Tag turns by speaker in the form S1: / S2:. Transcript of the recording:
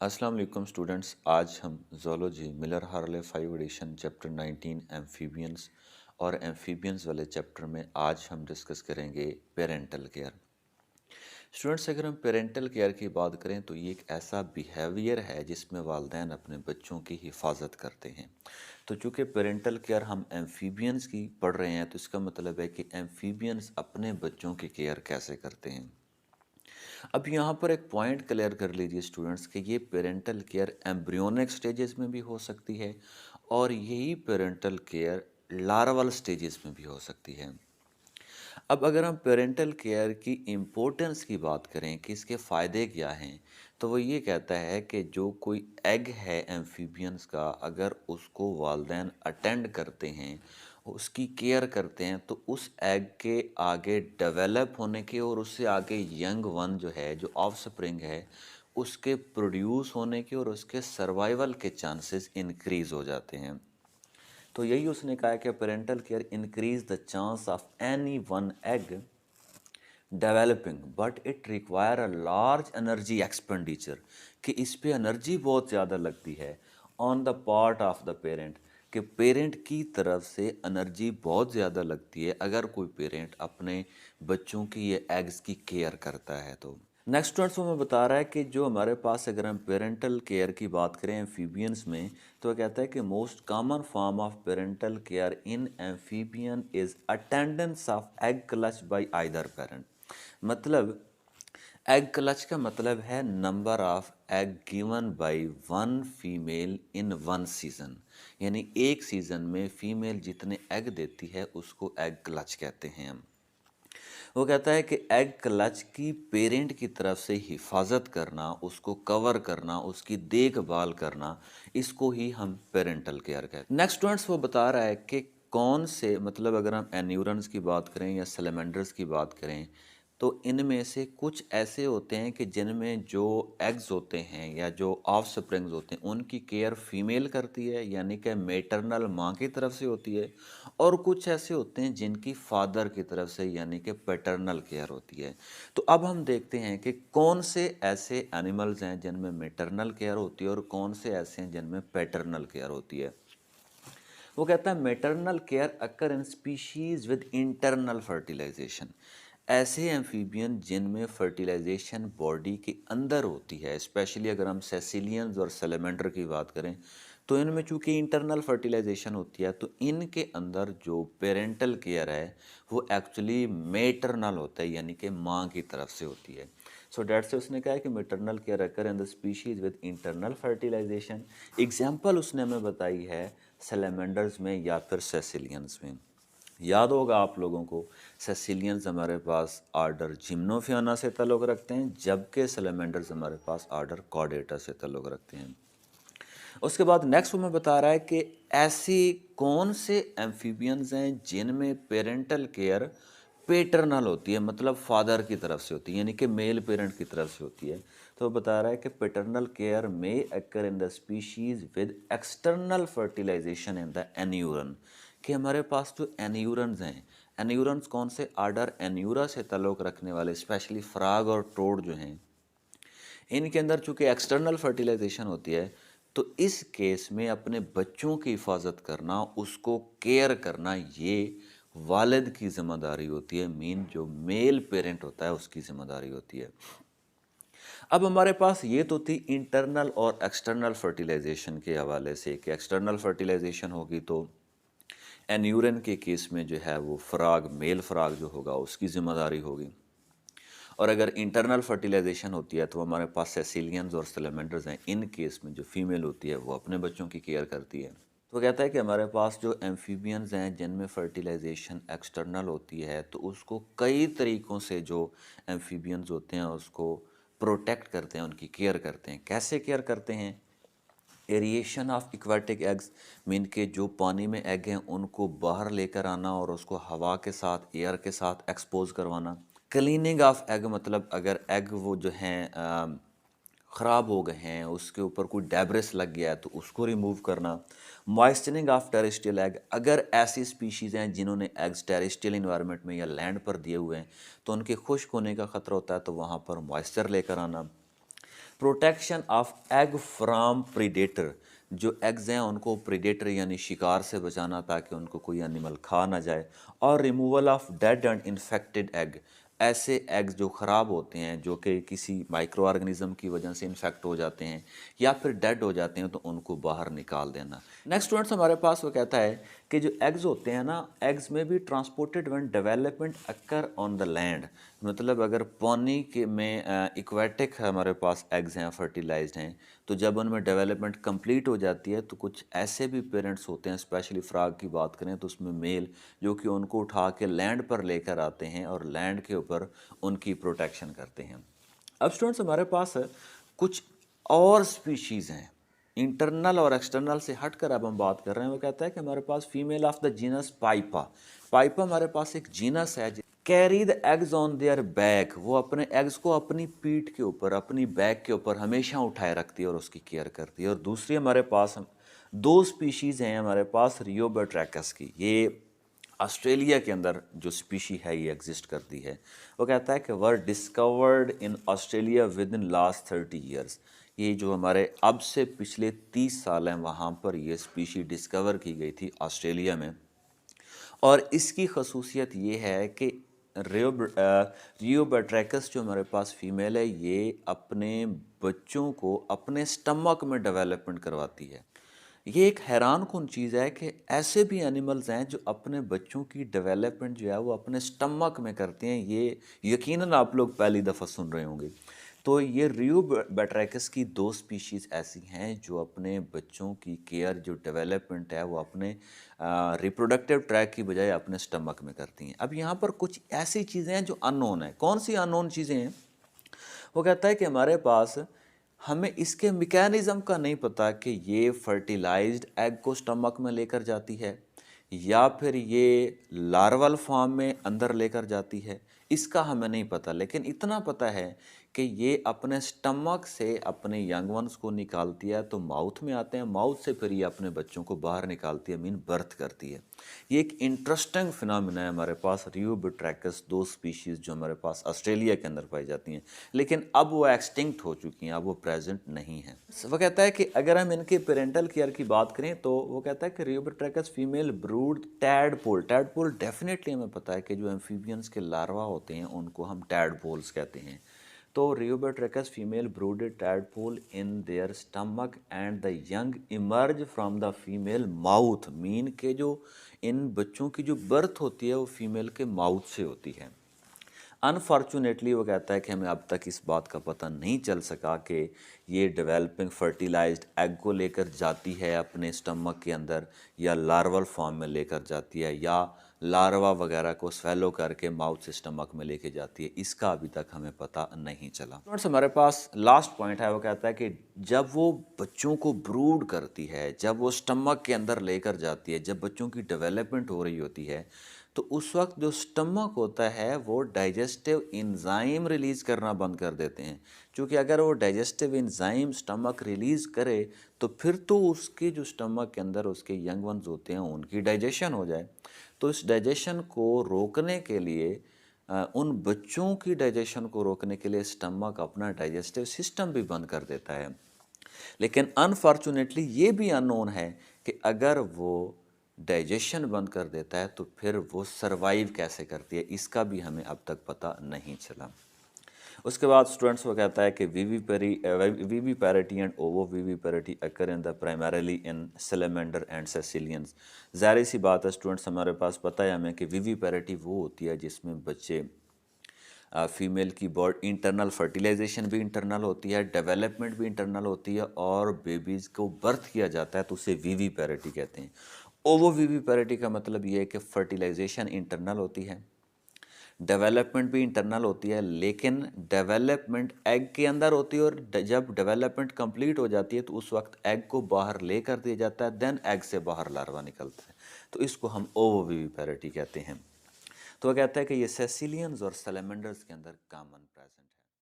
S1: अस्सलाम वालेकुम स्टूडेंट्स। आज हम zoology Miller Harley 5 edition chapter 19 amphibians और एम्फीबियंस वाले चैप्टर में आज हम डिस्कस करेंगे पेरेंटल केयर। स्टूडेंट्स, अगर हम पेरेंटल केयर की बात करें तो ये एक ऐसा बिहेवियर है जिसमें वालिदैन अपने बच्चों की हिफाजत करते हैं। तो चूँकि पेरेंटल केयर हम एम्फीबियंस की पढ़ रहे हैं तो इसका मतलब है कि एम्फीबियंस अपने बच्चों की केयर कैसे करते हैं। अब यहाँ पर एक पॉइंट क्लियर कर लीजिए स्टूडेंट्स कि ये पेरेंटल केयर एम्ब्रियोनिक स्टेजेस में भी हो सकती है और यही पेरेंटल केयर लार्वल स्टेजेस में भी हो सकती है। अब अगर हम पेरेंटल केयर की इम्पोर्टेंस की बात करें कि इसके फ़ायदे क्या हैं, तो वो ये कहता है कि जो कोई एग है एम्फीबियंस का, अगर उसको वालिदैन अटेंड करते हैं, उसकी केयर करते हैं, तो उस एग के आगे डेवलप होने के और उससे आगे यंग वन जो है, जो ऑफस्प्रिंग है, उसके प्रोड्यूस होने के और उसके सर्वाइवल के चांसेस इंक्रीज़ हो जाते हैं। तो यही उसने कहा कि parental care increase the chance of any one egg developing but it require a large energy expenditure, कि इस पे एनर्जी बहुत ज़्यादा लगती है on the part of the parent, कि पेरेंट की तरफ से एनर्जी बहुत ज़्यादा लगती है अगर कोई पेरेंट अपने बच्चों की ये एग्स की केयर करता है। तो नेक्स्ट स्टूडेंट्स वो मैं बता रहा है कि जो हमारे पास अगर हम पेरेंटल केयर की बात करें एम्फीबियंस में, तो वो कहता है कि most common form of parental care in amphibian is attendance of egg clutch bye either parent. मतलब एग क्लच का मतलब है number of egg given by one female in one season, यानी एक सीजन में फीमेल जितने एग देती है उसको एग क्लच कहते हैं हम। वो कहता है कि एग क्लच की पेरेंट की तरफ से हिफाजत करना, उसको कवर करना, उसकी देखभाल करना, इसको ही हम पेरेंटल केयर कहते हैं। नेक्स्ट स्टूडेंट्स वो बता रहा है कि कौन से, मतलब अगर हम एन्यूरन्स की बात करें या सैलमेंडर्स की बात करें, तो इनमें से कुछ ऐसे होते हैं कि जिनमें जो एग्स होते हैं या जो ऑफ स्प्रिंग्स होते हैं उनकी केयर फीमेल करती है, यानी कि मेटरनल माँ की तरफ से होती है, और कुछ ऐसे होते हैं जिनकी फादर की तरफ से यानी कि पैटर्नल केयर होती है। तो अब हम देखते हैं कि कौन से ऐसे एनिमल्स हैं जिनमें मेटरनल केयर होती है और कौन से ऐसे हैं जिनमें पैटर्नल केयर होती है। वो कहता है maternal care occur in species with internal fertilization, ऐसे एम्फीबियन जिनमें फर्टिलाइजेशन बॉडी के अंदर होती है, स्पेशली अगर हम सेसिलियंस और सैलमेंडर की बात करें तो इनमें चूंकि इंटरनल फर्टिलाइजेशन होती है तो इनके अंदर जो पेरेंटल केयर है वो एक्चुअली मेटरनल होता है, यानी कि माँ की तरफ से होती है। सो डैट से उसने कहा है कि maternal care occur in the species with internal fertilisation. Example उसने हमें बताई है सैलमेंडर्स में या फिर सेसिलियंस में। याद होगा आप लोगों को, सेसिलियंस हमारे पास आर्डर जिम्नोफियाना से ताल्लुक़ रखते हैं, जबकि सैलमेंडर्स हमारे पास आर्डर कॉर्डेटा से ताल्लुक़ रखते हैं। उसके बाद नेक्स्ट वो मैं बता रहा है कि ऐसी कौन से एम्फीबियंस हैं जिनमें पेरेंटल केयर पेटर्नल होती है, मतलब फादर की तरफ से होती है, यानी कि मेल पेरेंट की तरफ से होती है। तो वो बता रहा है कि पेटर्नल केयर में occur in the species with external fertilization in the anuran, कि हमारे पास जो एन्यूरन्स हैं, एन्यूरन्स कौन से, आर्डर एन्यूरा से ताल्लुक़ रखने वाले स्पेशली फ्रॉग और टोड जो हैं, इनके अंदर चूंकि एक्सटर्नल फर्टिलाइजेशन होती है, तो इस केस में अपने बच्चों की हिफाजत करना, उसको केयर करना, ये वालिद की जिम्मेदारी होती है, मीन जो मेल पेरेंट होता है उसकी जिम्मेदारी होती है। अब हमारे पास ये तो थी इंटरनल और एक्सटर्नल फर्टिलाइजेशन के हवाले से, कि एक्सटर्नल फर्टिलाइजेशन होगी तो एन्यूरन के केस में जो है वो फ्रॉग, मेल फ्रॉग जो होगा उसकी जिम्मेदारी होगी, और अगर इंटरनल फर्टिलाइजेशन होती है तो हमारे पास सेसिलियंस और सैलमेंडर्स हैं, इन केस में जो फीमेल होती है वो अपने बच्चों की केयर करती है। तो कहता है कि हमारे पास जो एम्फीबियंस हैं जिनमें फर्टिलाइजेशन एक्सटर्नल होती है, तो उसको कई तरीक़ों से जो एम्फीबियंस होते हैं उसको प्रोटेक्ट करते हैं, उनकी केयर करते हैं। कैसे केयर करते हैं? Aeration of aquatic eggs, mean के जो पानी में एग हैं उनको बाहर लेकर आना और उसको हवा के साथ, एयर के साथ एक्सपोज करवाना। क्लीनिंग ऑफ एग, मतलब अगर एग वो जो हैं ख़राब हो गए हैं, उसके ऊपर कोई डेब्रिस लग गया है तो उसको रिमूव करना। मॉइस्चनिंग ऑफ टेरेस्ट्रियल एग, अगर ऐसी स्पीशीज़ हैं जिन्होंने एग्स टेरेस्ट्रियल इन्वायरमेंट में या लैंड पर दिए हुए हैं तो उनके खुश्क होने का ख़तरा होता है, तो वहाँ पर मॉइस्चर लेकर आना। Protection of egg from predator, जो एग्स हैं उनको प्रीडेटर यानी शिकार से बचाना ताकि उनको कोई एनिमल खा ना जाए। और removal of dead and infected egg, ऐसे एग्स जो ख़राब होते हैं, जो कि किसी माइक्रो ऑर्गेनिज्म की वजह से इन्फेक्ट हो जाते हैं या फिर डेड हो जाते हैं, तो उनको बाहर निकाल देना। नेक्स्ट स्टूडेंट्स हमारे पास वो कहता है कि जो एग्स होते हैं ना, एग्स में भी transported when development occur on the land, मतलब अगर पानी के में इक्वेटिक हमारे पास एग्स हैं, फर्टिलाइज्ड हैं, तो जब उनमें डेवलपमेंट कंप्लीट हो जाती है तो कुछ ऐसे भी पेरेंट्स होते हैं, स्पेशली फ्रॉग की बात करें तो उसमें मेल, जो कि उनको उठा के लैंड पर लेकर आते हैं और लैंड के ऊपर उनकी प्रोटेक्शन करते हैं। अब स्टूडेंट्स हमारे पास कुछ और स्पीशीज़ हैं, इंटरनल और एक्सटर्नल से हटकर अब हम बात कर रहे हैं। वो कहता है कि हमारे पास फीमेल ऑफ द जीनस पाइपा, पाइपा हमारे पास एक जीनस है, carry the eggs on their back, वो अपने एग्स को अपनी पीठ के ऊपर, अपनी बैक के ऊपर हमेशा उठाए रखती है और उसकी केयर करती है। और दूसरी हमारे पास दो स्पीशीज़ हैं हमारे पास रियोबेट्रैकस की, ये ऑस्ट्रेलिया के अंदर जो स्पीशी है ये एग्जिस्ट करती है। वो कहता है कि were discovered in Australia with in last 30 years, ये जो हमारे अब से पिछले 30 साल हैं वहाँ पर ये स्पीशी डिस्कवर की गई थी ऑस्ट्रेलिया में। और इसकी खसूसियत ये है कि रियोबेट्रैकस जो हमारे पास फीमेल है, ये अपने बच्चों को अपने स्टमक में डेवलपमेंट करवाती है। ये एक हैरान कुन चीज़ है कि ऐसे भी एनिमल्स हैं जो अपने बच्चों की डेवलपमेंट जो है वो अपने स्टमक में करते हैं। ये यकीनन आप लोग पहली दफ़ा सुन रहे होंगे। तो ये रियोबैट्रैकस की दो स्पीशीज़ ऐसी हैं जो अपने बच्चों की केयर, जो डेवलपमेंट है वो अपने रिप्रोडक्टिव ट्रैक की बजाय अपने स्टमक में करती हैं। अब यहाँ पर कुछ ऐसी चीज़ें हैं जो अननोन है। कौन सी अननोन चीज़ें हैं? वो कहता है कि हमारे पास, हमें इसके मैकेनिज़्म का नहीं पता कि ये फर्टिलाइज्ड एग को स्टमक में लेकर जाती है या फिर ये लार्वल फॉर्म में अंदर लेकर जाती है, इसका हमें नहीं पता। लेकिन इतना पता है कि ये अपने स्टमक से अपने यंग वंस को निकालती है, तो माउथ में आते हैं, माउथ से फिर ये अपने बच्चों को बाहर निकालती है, मीन बर्थ करती है। ये एक इंटरेस्टिंग फिनोमिना है हमारे पास रियोबैट्रैकस, दो स्पीशीज़ जो हमारे पास ऑस्ट्रेलिया के अंदर पाई जाती हैं, लेकिन अब वो एक्सटिंक्ट हो चुकी हैं, अब वो प्रेजेंट नहीं हैं। वो कहता है कि अगर हम इनके पेरेंटल केयर की बात करें तो वो कहता है कि Rheobatrachus female brood tadpole, tadpole definitely हमें पता है कि जो एम्फीबियंस के लार्वा होते हैं उनको हम टैडपोल्स कहते हैं। तो Rheobatrachus female brooded tadpole in their stomach and the young emerge from the female mouth, mean के जो इन बच्चों की जो बर्थ होती है वो फीमेल के माउथ से होती है। अनफॉर्चुनेटली वो कहता है कि हमें अब तक इस बात का पता नहीं चल सका कि ये डेवलपिंग फर्टिलाइज्ड एग को लेकर जाती है अपने स्टमक के अंदर या लार्वल फॉर्म में लेकर जाती है या लार्वा वगैरह को स्वेलो करके माउथ से स्टमक में लेके जाती है, इसका अभी तक हमें पता नहीं चला। फ्रेंड्स हमारे पास लास्ट पॉइंट है, वो कहता है कि जब वो बच्चों को ब्रूड करती है, जब वो स्टमक के अंदर लेकर जाती है, जब बच्चों की डेवलपमेंट हो रही होती है, तो उस वक्त जो स्टमक होता है वो डाइजेस्टिव इंजाइम रिलीज़ करना बंद कर देते हैं। क्योंकि अगर वो डाइजेस्टिव इंजाइम स्टमक रिलीज़ करे तो फिर तो उसके जो स्टमक के अंदर उसके यंग वंस होते हैं उनकी डाइजेशन हो जाए। तो इस डाइजेशन को रोकने के लिए, उन बच्चों की डाइजेशन को रोकने के लिए स्टमक अपना डाइजेस्टिव सिस्टम भी बंद कर देता है। लेकिन अनफॉर्चुनेटली ये भी अननोन है कि अगर वो डाइजेशन बंद कर देता है तो फिर वो सरवाइव कैसे करती है, इसका भी हमें अब तक पता नहीं चला। उसके बाद स्टूडेंट्स वो कहता है कि viviparity and ovoviviparity occur in the primarily in salamander and caecilians. ज़ाहिर सी बात है स्टूडेंट्स, हमारे पास पता है हमें कि वीवी पैरिटी वो होती है जिसमें बच्चे, फीमेल की बॉडी इंटरनल फर्टिलाइजेशन भी इंटरनल होती है, डेवलपमेंट भी इंटरनल होती है और बेबीज़ को बर्थ किया जाता है, तो उसे वीवी पैरिटी कहते हैं। ओवो वीवी पैरिटी का मतलब ये है कि फर्टिलाइजेशन इंटरनल होती है, डेवलपमेंट भी इंटरनल होती है, लेकिन डेवलपमेंट एग के अंदर होती है और जब डेवलपमेंट कंप्लीट हो जाती है तो उस वक्त एग को बाहर ले कर दिया जाता है, देन एग से बाहर लार्वा निकलता है, तो इसको हम ओवोविविपेरिटी कहते हैं। तो वह कहता है कि ये सेसिलियंस और सैलमेंडर्स के अंदर कॉमन प्रेजेंट